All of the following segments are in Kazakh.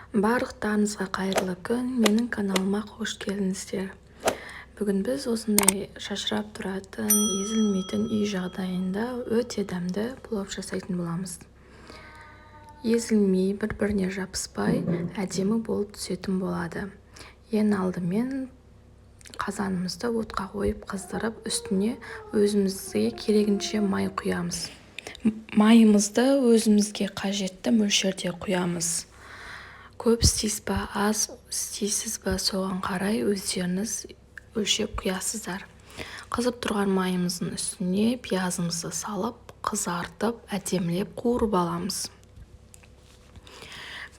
Барлықтарыңызға қайырлы күн, менің каналыма қош келдіңіздер. Бүгін біз осындай шашырап тұратын, езілмейтін үй жағдайында өте дәмді плов жасайтын боламыз. Езілмей, бір-біріне жабыспай, әдемі болып түсетін болады. Ең алдымен қазанымызды отқа қойып қыздырып, үстіне өзімізге керегінше май құямыз. Майымызды өзімізге қажетті мөлшерде құямыз. Көп істейсіз ба, аз істейсіз ба, соған қарай өздеріңіз өлшеп құясыздар. Қызып тұрған майымыздың үстіне пиязымызды салып, қызартып, әдемілеп қуырып аламыз.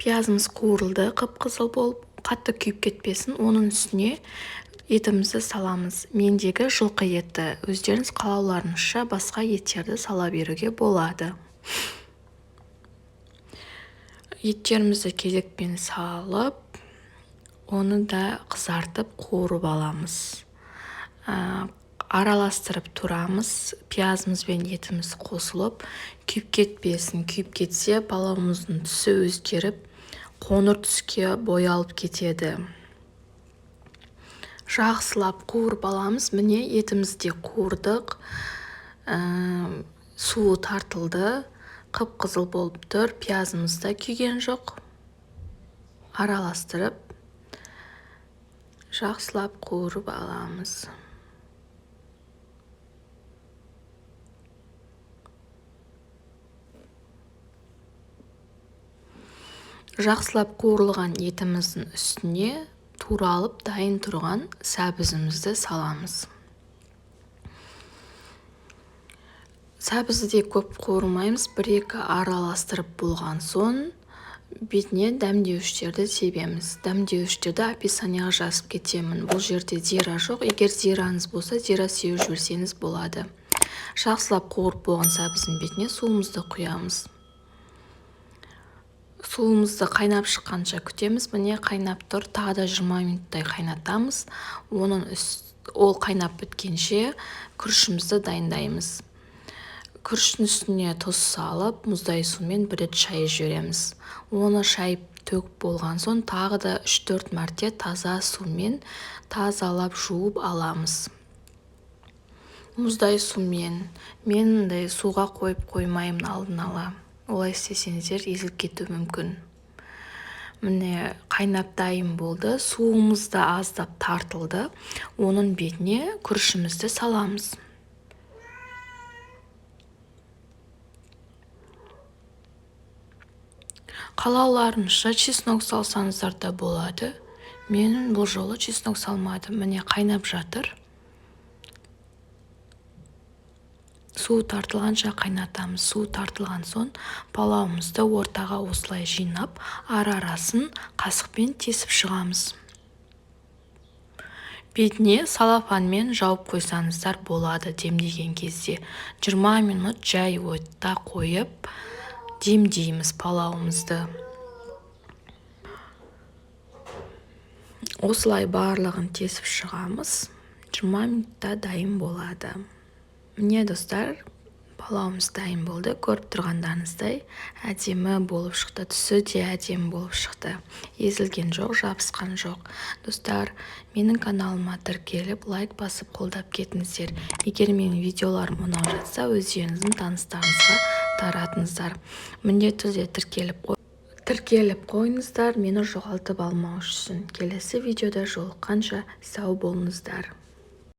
Пиязымыз қуырылды, қып-қызыл болып, қатты күйіп кетпесін, оның үстіне етімізді саламыз. Мендегі жылқы еті, өздеріңіз қалауларыңызша басқа еттерді сала беруге болады. Еттерімізді кезекпен салып, оны да қызартып қуырып аламыз. Араластырып тұрамыз. Пиязымыз бен етіміз қосылып, күйіп кетпесін. Күйіп кетсе, палауымыздың түсі өзгеріп, қоңыр түске боялып кетеді. Жақсылап қуырып аламыз. Міне етімізді қуырдық. Суы тартылды. Қып-қызыл болып тұр. Пиязымыз да күйген жоқ. Араластырып, жақсылап қуырып аламыз. Жақсылап қуырылған етіміздің үстіне туралып дайын тұрған сәбізімізді саламыз. Сәбізді көп қуырмаймыз, бір-екі араластырып болған соң бетіне дәмдеуіштерді себеміз. Дәмдеуіштерді описанияға жазып кетемін. Бұл жерде зира жоқ. Егер зираңыз болса, зира сеуіп жіберсеңіз болады. Жақсылап қуырып болған сәбіздің бетіне суымызды құямыз. Суымызды қайнап шыққанша күтеміз. Міне қайнап тұр. Тағы да 20 минуттай қайнатамыз. Ол қайнап біткенше күрішімізді дайындаймыз. Күріштің үстіне тұз салып, мұздай сумен бір рет шайып жібереміз. Оны шайып төгіп болған соң тағы да 3-4 мәрте таза сумен тазалап жуып аламыз. Мұздай сумен, мен суға қойып қоймаймын алдын ала. Олай істесеңіздер езіліп кетуі мүмкін. Міне қайнап дайын болды. Суымыз да аздап тартылды. Оның бетіне күрішімізді саламыз. Қалауларыңызша чеснок салсаңыздар да болады. Мен бұл жолы чеснок салмадым. Міне қайнап жатыр. Су тартылғанша қайнатамыз. Су тартылған соң палауымызды ортаға осылай жинап, ара-арасын қасықпен тесіп шығамыз. Бетіне салафанмен жауып қойсаңыздар болады демдеген кезде. 20 минут жай отта қойып демдейміз палауымызды. Осылай барлығын тесіп шығамыз. 20 минутта дайын болады. Міне достар, палауымыз дайын болды. Көріп тұрғандарыңыздай әдемі болып шықты. Түсі де әдемі болып шықты. Езілген жоқ, жабысқан жоқ. Достар, менің каналыма тіркеліп, лайк басып қолдап кетіңіздер. Егер менің видеоларым ұнап жатса, өздеріңіздің таныстарыңызға таратыңыздар. Міндетті түрде тіркеліп қойыңыздар, мені жоғалтып алмау үшін. Келесі видеода жолыққанша сау болыңыздар.